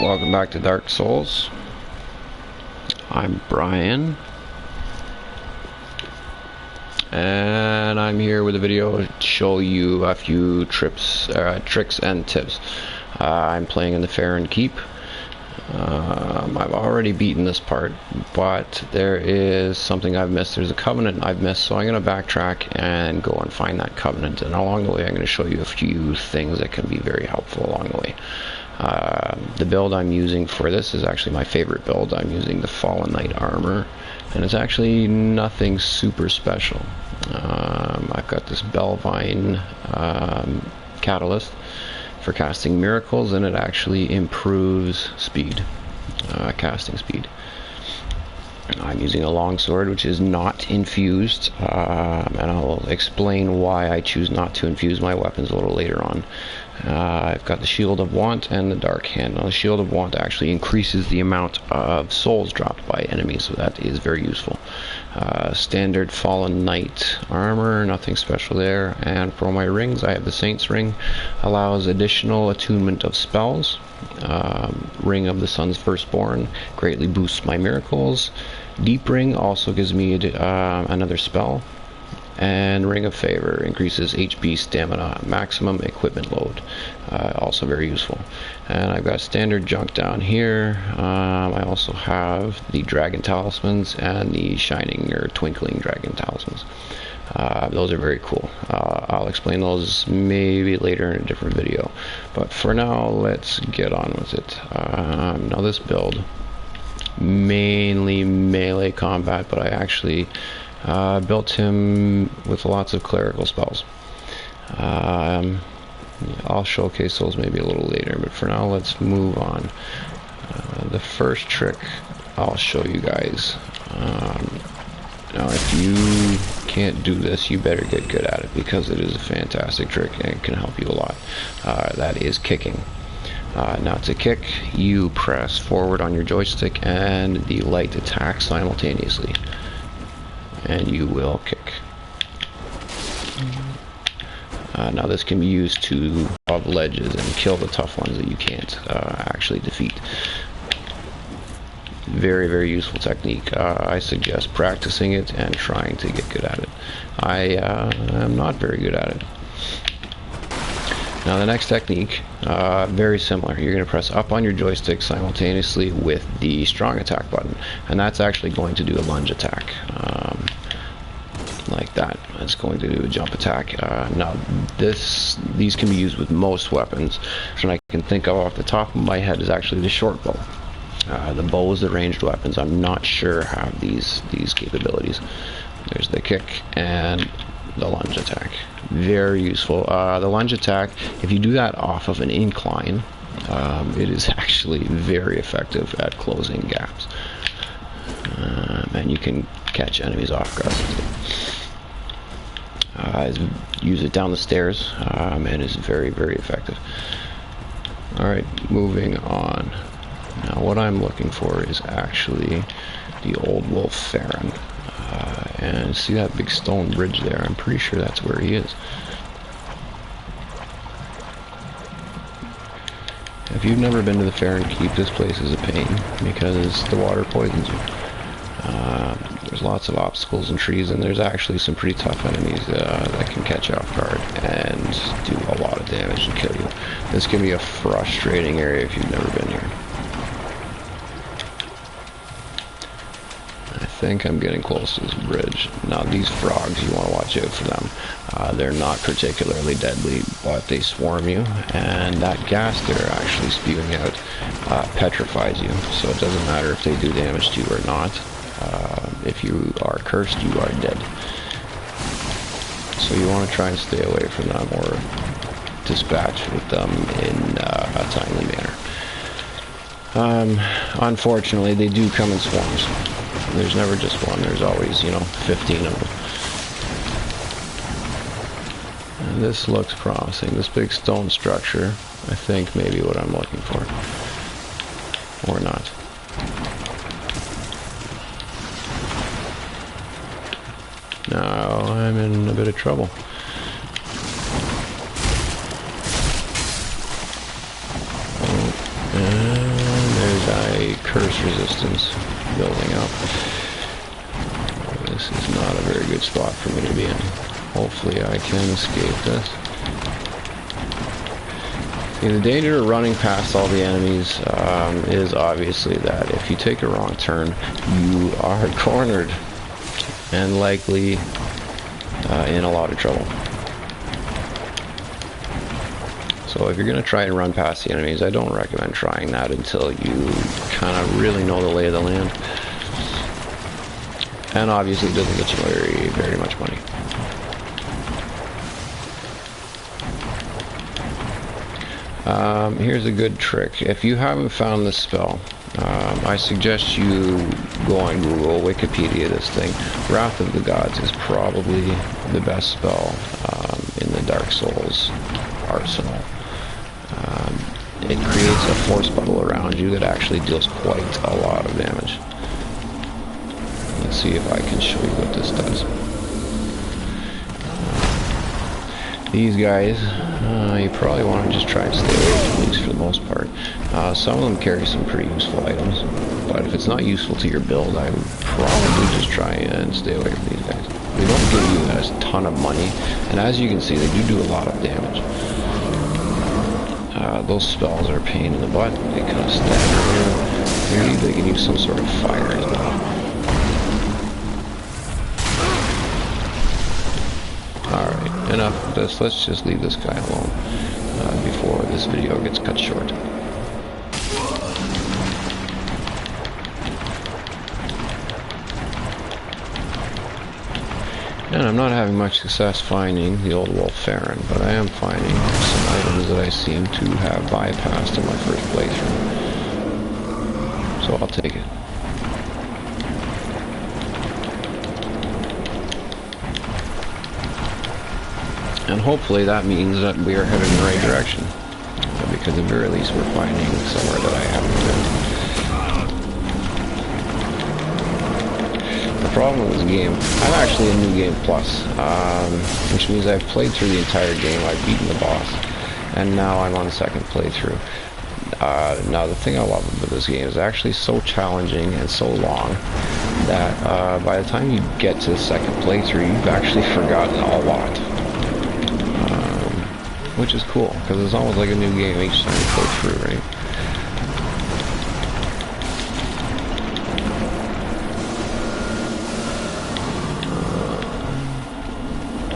Welcome back to Dark Souls. I'm Brian, and I'm here with a video to show you a few tricks and tips. I'm playing in the Farron Keep. I've already beaten this part, but there is something I've missed. There's a covenant I've missed, so I'm going to backtrack and go and find that covenant. And along the way, I'm going to show you a few things that can be very helpful along the way. The build I'm using for this is actually my favorite build. I'm using the Fallen Knight armor, and it's actually nothing super special. I've got this Belvine catalyst for casting miracles, and it actually improves speed, casting speed. And I'm using a longsword which is not infused, and I'll explain why I choose not to infuse my weapons a little later on. I've got the Shield of Want and the Dark Hand. Now, the Shield of Want actually increases the amount of souls dropped by enemies, so that is very useful. Standard Fallen Knight armor, nothing special there. And for my rings, I have the Saint's Ring, allows additional attunement of spells. Ring of the Sun's Firstborn greatly boosts my miracles. Deep Ring also gives me another spell. And Ring of Favor increases HP, stamina, maximum equipment load. Also very useful. And I've got standard junk down here. I also have the Dragon Talismans and the Shining or Twinkling Dragon Talismans. Those are very cool. I'll explain those maybe later in a different video. But for now, let's get on with it. Now this build, mainly melee combat, but I actually built him with lots of clerical spells. I'll showcase those maybe a little later, but for now let's move on. The first trick I'll show you guys. Now if you can't do this, you better get good at it, because it is a fantastic trick and it can help you a lot. That is kicking. Now to kick, you press forward on your joystick and the light attack simultaneously, and you will kick. Now this can be used to above ledges and kill the tough ones that you can't actually defeat. Very, very useful technique. I suggest practicing it and trying to get good at it. I am not very good at it. Now the next technique, very similar. You're going to press up on your joystick simultaneously with the strong attack button, and that's actually going to do a lunge attack. Like that. It's going to do a jump attack. Now these can be used with most weapons. So I can think of off the top of my head is actually the short bow. The bows, the ranged weapons, I'm not sure have these capabilities. There's the kick and the lunge attack. Very useful. The lunge attack, if you do that off of an incline, it is actually very effective at closing gaps. And you can catch enemies off guard. Use it down the stairs, and it's very, very effective. Alright, moving on. Now what I'm looking for is actually the Old Wolf Farron. And see that big stone bridge there? I'm pretty sure that's where he is. If you've never been to the Farron Keep, this place is a pain because the water poisons you. There's lots of obstacles and trees, and there's actually some pretty tough enemies that can catch you off guard and do a lot of damage and kill you. This can be a frustrating area if you've never been here. I think I'm getting close to this bridge. Now these frogs, you want to watch out for them. They're not particularly deadly, but they swarm you, and that gas they're actually spewing out petrifies you, so it doesn't matter if they do damage to you or not. If you are cursed, you are dead. So you want to try and stay away from them or dispatch with them in a timely manner. Unfortunately, they do come in swarms. There's never just one. There's always, 15 of them. And this looks promising. This big stone structure, I think, maybe what I'm looking for. Or not. Now I'm in a bit of trouble. anti-curse resistance building up. This is not a very good spot for me to be in. Hopefully I can escape this. See, the danger of running past all the enemies is obviously that if you take a wrong turn, you are cornered and likely in a lot of trouble. So if you're going to try and run past the enemies, I don't recommend trying that until you kind of really know the lay of the land. And obviously it doesn't get you very much money. Here's a good trick. If you haven't found this spell, I suggest you go on Google, Wikipedia this thing. Wrath of the Gods is probably the best spell in the Dark Souls arsenal. It creates a force bubble around you that actually deals quite a lot of damage. Let's see if I can show you what this does. These guys, you probably want to just try and stay away from these for the most part. Some of them carry some pretty useful items, but if it's not useful to your build, I would probably just try and stay away from these guys. They don't give you a ton of money, and as you can see, they do a lot of damage. Those spells are a pain in the butt. They kind of stagger you. They can use some sort of fire as well. Alright, enough of this. Let's just leave this guy alone before this video gets cut short. And I'm not having much success finding the old Wolf-Farron, but I am finding some items that I seem to have bypassed in my first playthrough. So I'll take it. And hopefully that means that we are headed in the right direction. Because at the very least we're finding somewhere that I haven't been. The problem with this game, I'm actually a New Game Plus, which means I've played through the entire game, I've beaten the boss, and now I'm on the second playthrough. Now the thing I love about this game is actually so challenging and so long that by the time you get to the second playthrough, you've actually forgotten a lot. Which is cool, because it's almost like a new game each time you play through, right?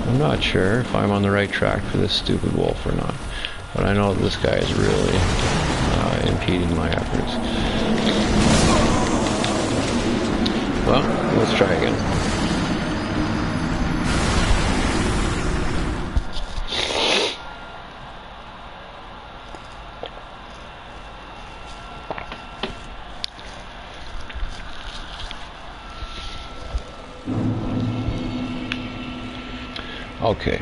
I'm not sure if I'm on the right track for this stupid wolf or not, but I know this guy is really impeding my efforts. Well, let's try again. Okay,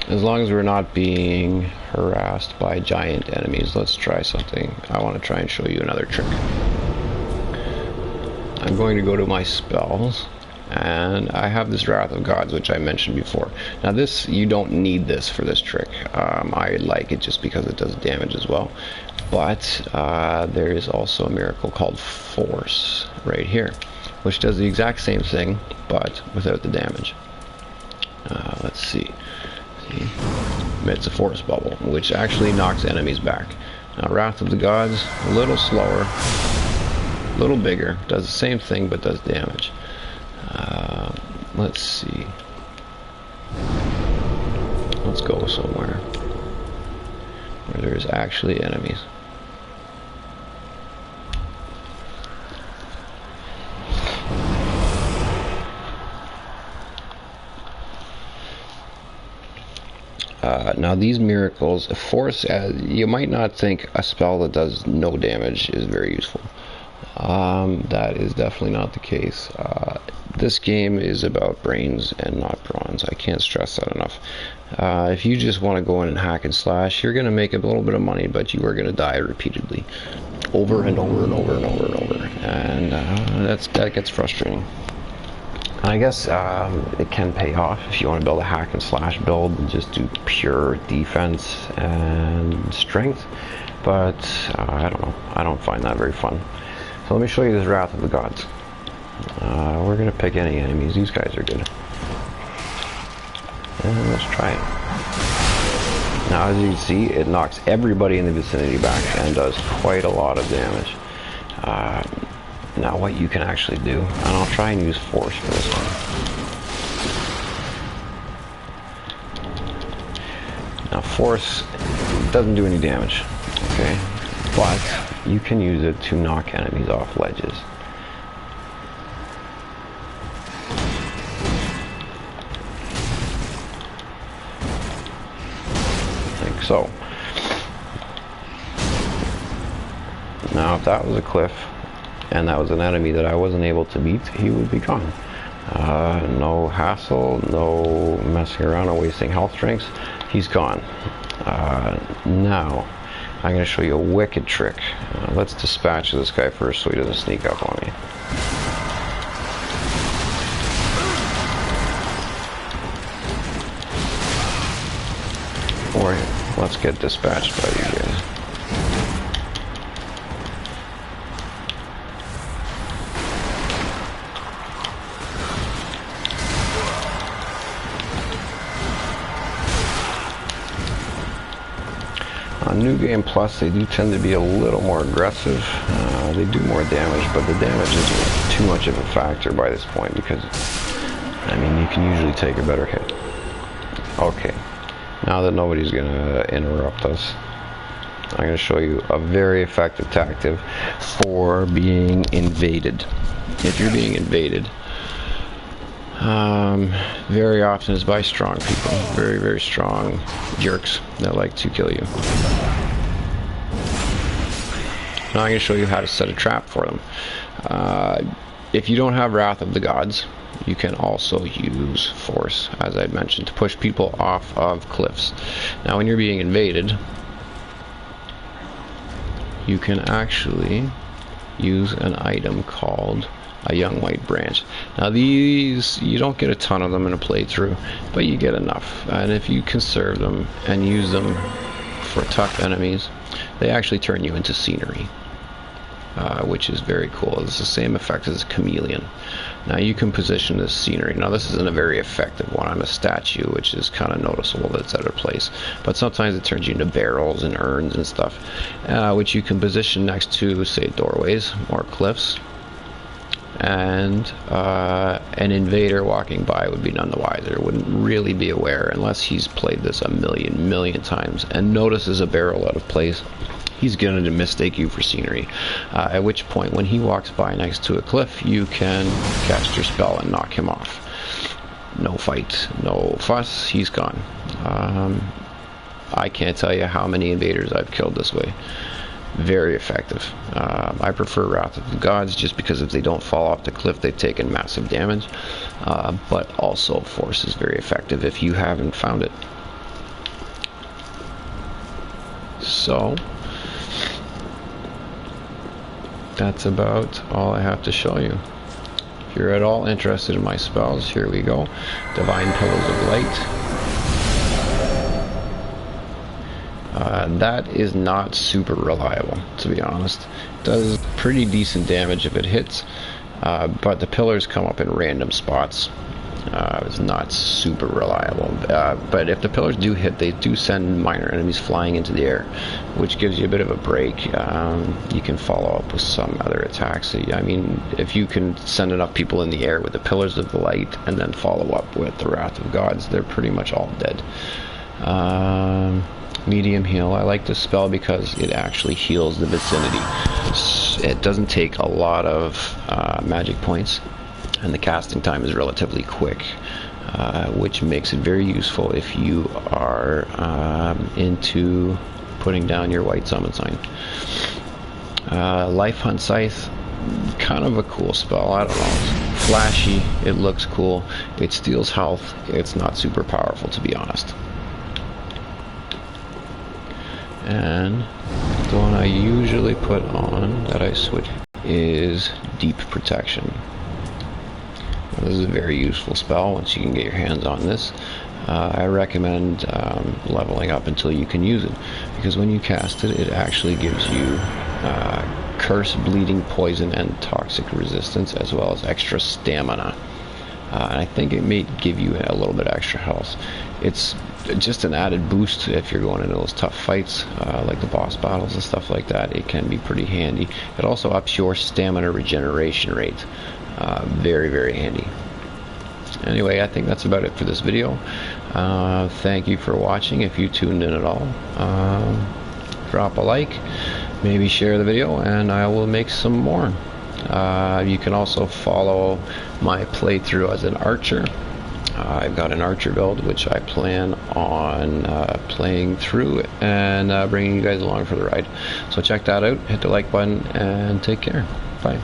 as long as we're not being harassed by giant enemies, let's try something. I want to try and show you another trick. I'm going to go to my spells, and I have this Wrath of Gods, which I mentioned before. Now this, you don't need this for this trick. I like it just because it does damage as well. But there is also a miracle called Force right here, which does the exact same thing, but without the damage. Let's see. Emits a force bubble, which actually knocks enemies back. Now, Wrath of the Gods, a little slower, a little bigger, does the same thing but does damage. Let's see. Let's go somewhere where there's actually enemies. Now these miracles, Force, you might not think a spell that does no damage is very useful. That is definitely not the case. This game is about brains and not bronze. I can't stress that enough. If you just want to go in and hack and slash, you're going to make a little bit of money, but you are going to die repeatedly. Over and over and over and over and over. And that gets frustrating. I guess it can pay off if you want to build a hack and slash build and just do pure defense and strength, but I don't know. I don't find that very fun. So let me show you this Wrath of the Gods. We're going to pick any enemies. These guys are good. And let's try it. Now as you can see, it knocks everybody in the vicinity back and does quite a lot of damage. Now what you can actually do, and I'll try and use force for this one. Now force doesn't do any damage, okay? But you can use it to knock enemies off ledges. Like so. Now if that was a cliff, and that was an enemy that I wasn't able to beat, he would be gone. No hassle, no messing around or wasting health drinks. He's gone. Now, I'm going to show you a wicked trick. Let's dispatch this guy first so he doesn't sneak up on me. Or let's get dispatched by these guys. On New Game Plus, they do tend to be a little more aggressive. They do more damage, but the damage isn't too much of a factor by this point because, I mean, you can usually take a better hit. Okay, now that nobody's going to interrupt us, I'm going to show you a very effective tactic for being invaded. If you're being invaded, very often is by strong people, very, very strong jerks that like to kill you. Now I'm going to show you how to set a trap for them. If you don't have Wrath of the Gods, you can also use force, as I mentioned, to push people off of cliffs. Now when you're being invaded, you can actually use an item called a young white branch. Now these, you don't get a ton of them in a playthrough, but you get enough. And if you conserve them and use them for tough enemies, they actually turn you into scenery, which is very cool. It's the same effect as a chameleon. Now you can position this scenery. Now this isn't a very effective one. I'm a statue, which is kind of noticeable that it's out of place. But sometimes it turns you into barrels and urns and stuff, which you can position next to, say, doorways or cliffs. And an invader walking by would be none the wiser, wouldn't really be aware unless he's played this a million times and notices a barrel out of place. He's going to mistake you for scenery, at which point when he walks by next to a cliff, you can cast your spell and knock him off. No fight, no fuss, he's gone. I can't tell you how many invaders I've killed this way. Very effective. I prefer Wrath of the Gods just because if they don't fall off the cliff, they've taken massive damage. But also force is very effective if you haven't found it. So that's about all I have to show you. If you're at all interested in my spells, here we go. Divine Pillars of Light. That is not super reliable, to be honest. It does pretty decent damage if it hits, but the pillars come up in random spots. It's not super reliable, but if the pillars do hit, they do send minor enemies flying into the air, which gives you a bit of a break. You can follow up with some other attacks. I mean, if you can send enough people in the air with the Pillars of the Light and then follow up with the Wrath of Gods, they're pretty much all dead. Medium heal. I like this spell because it actually heals the vicinity. It doesn't take a lot of magic points, and the casting time is relatively quick, which makes it very useful if you are into putting down your white summon sign. Life Hunt Scythe, kind of a cool spell. I don't know. It's flashy. It looks cool. It steals health. It's not super powerful, to be honest. And the one I usually put on that I switch is Deep Protection. This is a very useful spell once you can get your hands on this. I recommend leveling up until you can use it, because when you cast it, it actually gives you curse, bleeding, poison, and toxic resistance, as well as extra stamina. And I think it may give you a little bit extra health. It's just an added boost if you're going into those tough fights, like the boss battles and stuff like that. It can be pretty handy. It also ups your stamina regeneration rate. Very, very handy. Anyway, I think that's about it for this video. Thank you for watching. If you tuned in at all, drop a like, maybe share the video, and I will make some more. You can also follow my playthrough as an archer. I've got an archer build which I plan on playing through and bringing you guys along for the ride. So check that out, hit the like button, and take care. Bye.